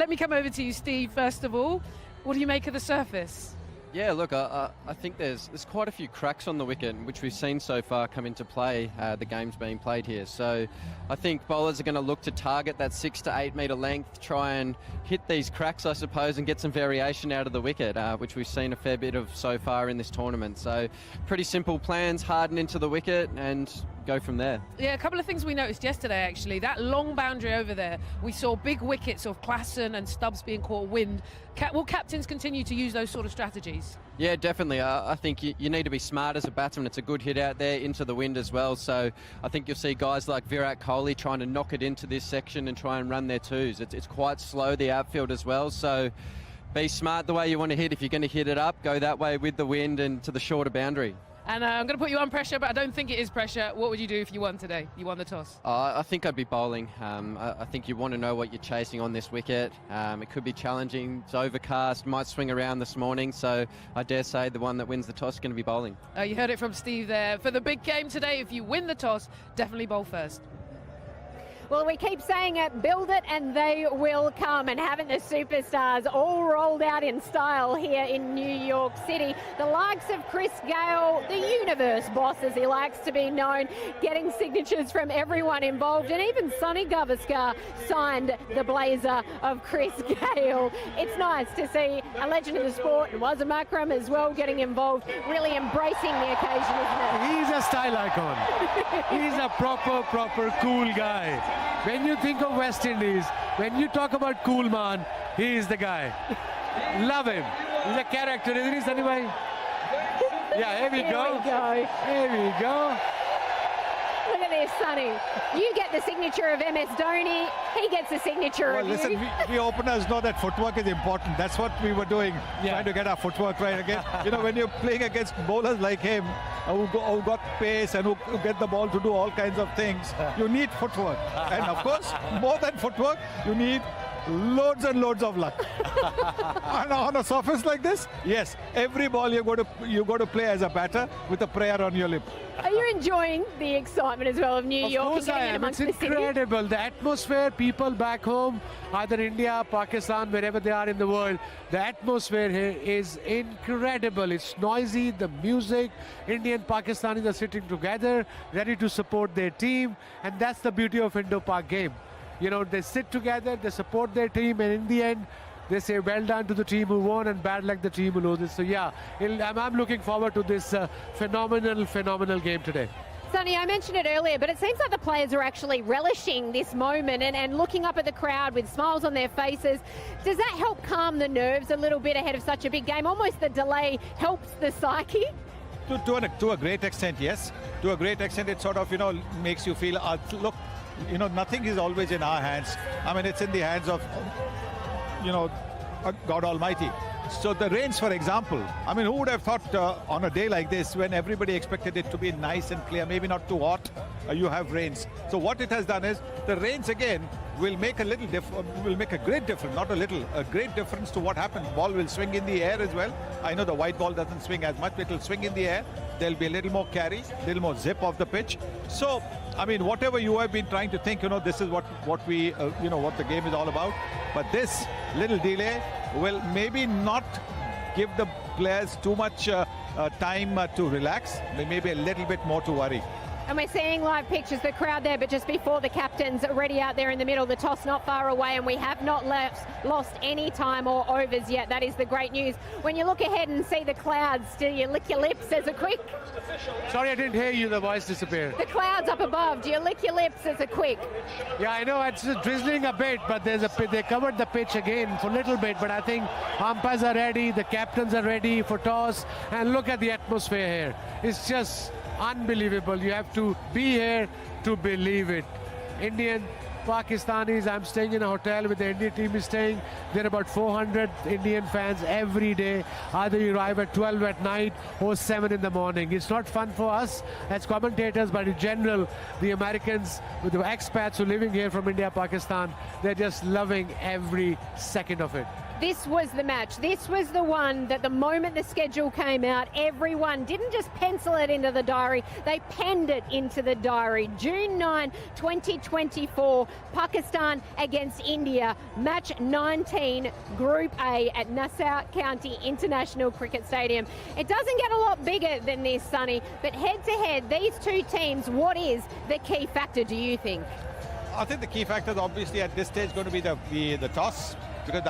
let me come over to you, Steve, first of all. What do you make of the surface? Yeah, look, I think there's quite a few cracks on the wicket, which we've seen so far come into play, the games being played here. So I think bowlers are going to look to target that 6 to 8 metre length, try and hit these cracks, I suppose, and get some variation out of the wicket, which we've seen a fair bit of so far in this tournament. So pretty simple plans, harden into the wicket and go from there. Yeah, a couple of things we noticed yesterday, actually. That long boundary over there, we saw big wickets of Klassen and Stubbs being caught wind. Will captains continue to use those sort of strategies? Yeah, definitely. I think you need to be smart as a batsman. It's a good hit out there into the wind as well. So I think you'll see guys like Virat Kohli trying to knock it into this section and try and run their twos. It's quite slow, the outfield as well. So be smart the way you want to hit. If you're going to hit it up, go that way with the wind and to the shorter boundary. And I'm going to put you on pressure, but I don't think it is pressure. What would you do if you won today? You won the toss. I think I'd be bowling. I think you want to know what you're chasing on this wicket. It could be challenging. It's overcast, might swing around this morning. So I dare say the one that wins the toss is going to be bowling. You heard it from Steve there. For the big game today, if you win the toss, definitely bowl first. Well, we keep saying it, build it and they will come. And haven't the superstars all rolled out in style here in New York City? The likes of Chris Gale, the universe boss as he likes to be known, getting signatures from everyone involved. And even Sonny Gavaskar signed the blazer of Chris Gale. It's nice to see a legend of the sport, and Wazir Akram as well, getting involved, really embracing the occasion, isn't it? He's a style icon. He's a proper cool guy. When you think of West Indies, when you talk about cool man, he is the guy. Love him. He's a character, isn't he, Sunny bhai? Yeah, here we go. Here we go. Look at this, Sonny. You get the signature of MS Dhoni. He gets the signature of listen, you. we openers know that footwork is important. That's what we were doing, trying to get our footwork right again. You know, when you're playing against bowlers like him, who got pace and who get the ball to do all kinds of things, you need footwork. And of course, more than footwork, you need loads and loads of luck. And on a surface like this, yes, every ball you got to play as a batter with a prayer on your lip. Are you enjoying the excitement as well of New York? Of course I am. It's incredible. The atmosphere, people back home, either India, Pakistan, wherever they are in the world, the atmosphere here is incredible. It's noisy, the music, Indian Pakistanis are sitting together, ready to support their team, and that's the beauty of Indo-Pak game. You know, they sit together, they support their team, and in the end, they say well done to the team who won and bad luck the team who loses. So yeah, I'm looking forward to this phenomenal game today. Sonny, I mentioned it earlier, but it seems like the players are actually relishing this moment and looking up at the crowd with smiles on their faces. Does that help calm the nerves a little bit ahead of such a big game? Almost the delay helps the psyche? To a great extent, yes. To a great extent, it sort of, you know, makes you feel, look, you know, nothing is always in our hands. I mean, it's in the hands of, you know, God Almighty. So the rains, for example, I mean, who would have thought on a day like this, when everybody expected it to be nice and clear, maybe not too hot, you have rains. So what it has done is, the rains again will make a great difference, not a little, a great difference to what happens. Ball will swing in the air as well. I know the white ball doesn't swing as much, but it will swing in the air. There'll be a little more carry, a little more zip of the pitch. So, I mean, whatever you have been trying to think, you know, this is what we, you know, what the game is all about. But this little delay will maybe not give the players too much time to relax. Maybe a little bit more to worry. And we're seeing live pictures, the crowd there, but just before the captain's already out there in the middle, the toss not far away, and we have not lost any time or overs yet. That is the great news. When you look ahead and see the clouds, do you lick your lips as a quick? Sorry, I didn't hear you, the voice disappeared. The clouds up above, do you lick your lips as a quick? Yeah, I know it's drizzling a bit, but they covered the pitch again for a little bit, but I think umpires are ready, the captains are ready for toss, and look at the atmosphere here. It's just unbelievable. You have to be here to believe it. Indian, Pakistanis, I'm staying in a hotel where the Indian team is staying. There are about 400 Indian fans every day. Either you arrive at 12 at night or 7 in the morning. It's not fun for us as commentators, but in general, the Americans, with the expats who are living here from India, Pakistan, they're just loving every second of it. This was the match. This was the one that the moment the schedule came out, everyone didn't just pencil it into the diary, they penned it into the diary. June 9, 2024, Pakistan against India, match 19, Group A at Nassau County International Cricket Stadium. It doesn't get a lot bigger than this, Sonny, but head-to-head, these two teams, what is the key factor, do you think? I think the key factor is obviously at this stage going to be the toss, because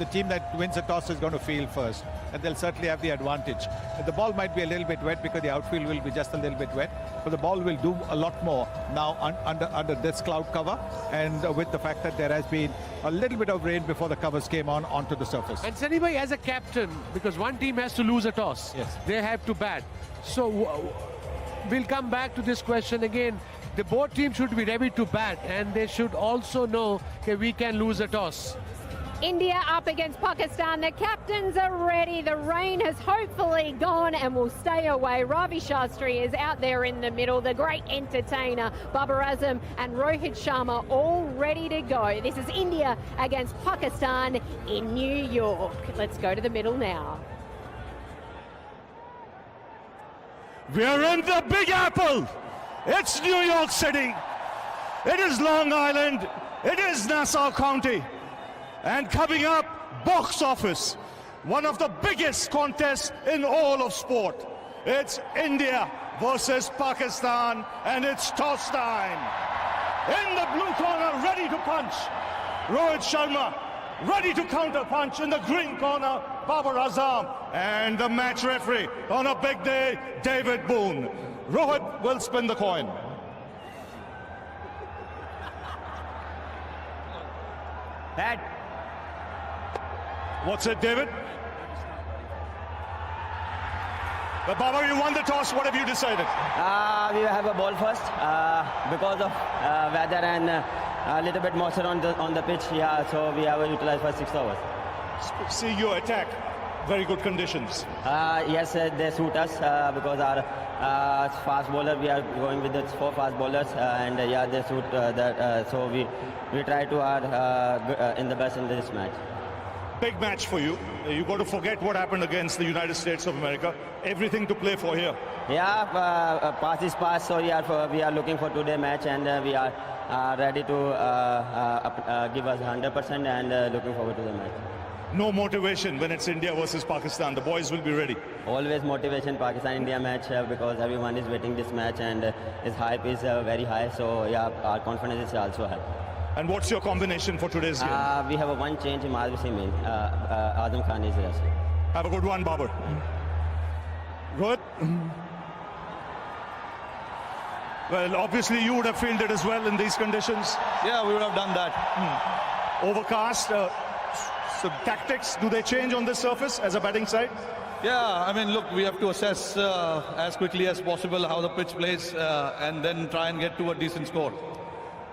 the team that wins the toss is going to field first, and they'll certainly have the advantage. The ball might be a little bit wet because the outfield will be just a little bit wet, but the ball will do a lot more now under this cloud cover, and with the fact that there has been a little bit of rain before the covers came onto the surface. And Sunny bhai, as a captain, because one team has to lose a toss, yes, they have to bat. So we'll come back to this question again. The both teams should be ready to bat, and they should also know that we can lose a toss. India up against Pakistan. The captains are ready. The rain has hopefully gone and will stay away. Ravi Shastri is out there in the middle. The great entertainer, Babar Azam and Rohit Sharma, all ready to go. This is India against Pakistan in New York. Let's go to the middle now. We're in the Big Apple. It's New York City. It is Long Island. It is Nassau County. And coming up, box office, one of the biggest contests in all of sport. It's India versus Pakistan, and it's toss time. In the blue corner, ready to punch, Rohit Sharma. Ready to counter punch in the green corner, Babar Azam. And the match referee on a big day, David Boone. Rohit will spin the coin. That. What's it, David? But Babar, you won the toss. What have you decided? We have a ball first because of weather and a little bit moisture on the pitch. Yeah, so we have utilized for 6 overs. See your attack. Very good conditions. Yes, they suit us because our fast bowler, we are going with the 4 fast bowlers, and yeah, they suit that. So we try to our in the best in this match. Big match for you. You got to forget what happened against the United States of America. Everything to play for here. Yeah, pass is pass. So yeah, we are looking for today's match, and we are ready to give us 100% and looking forward to the match. No motivation when it's India versus Pakistan. The boys will be ready. Always motivation, Pakistan-India match because everyone is waiting this match and his hype is very high. So yeah, our confidence is also high. And what's your combination for today's game? We have a one change in Azam Azam Khan is resting. Have a good one, Babar. Rohit? Well, obviously you would have fielded as well in these conditions. Yeah, we would have done that. Overcast. So tactics, do they change on this surface as a batting side? Yeah, I mean, look, we have to assess as quickly as possible how the pitch plays and then try and get to a decent score.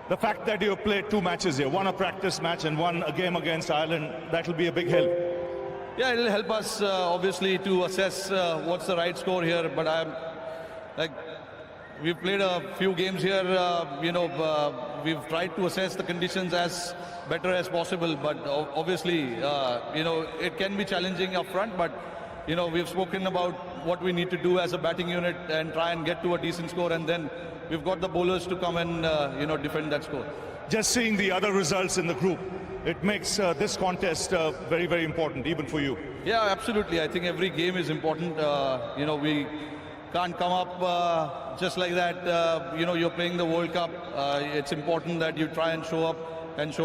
The fact that you have played 2 matches here, one a practice match and one a game against Ireland, that will be a big help. Yeah, it'll help us obviously to assess what's the right score here. But we've played a few games here. We've tried to assess the conditions as better as possible. But obviously, it can be challenging up front. But we've spoken about what we need to do as a batting unit and try and get to a decent score, and then we've got the bowlers to come and defend that score. Just seeing the other results in the group, it makes this contest very, very important, even for you. Yeah, absolutely. I think every game is important. We can't come up just like that. You're playing the World Cup. It's important that you try and show up and show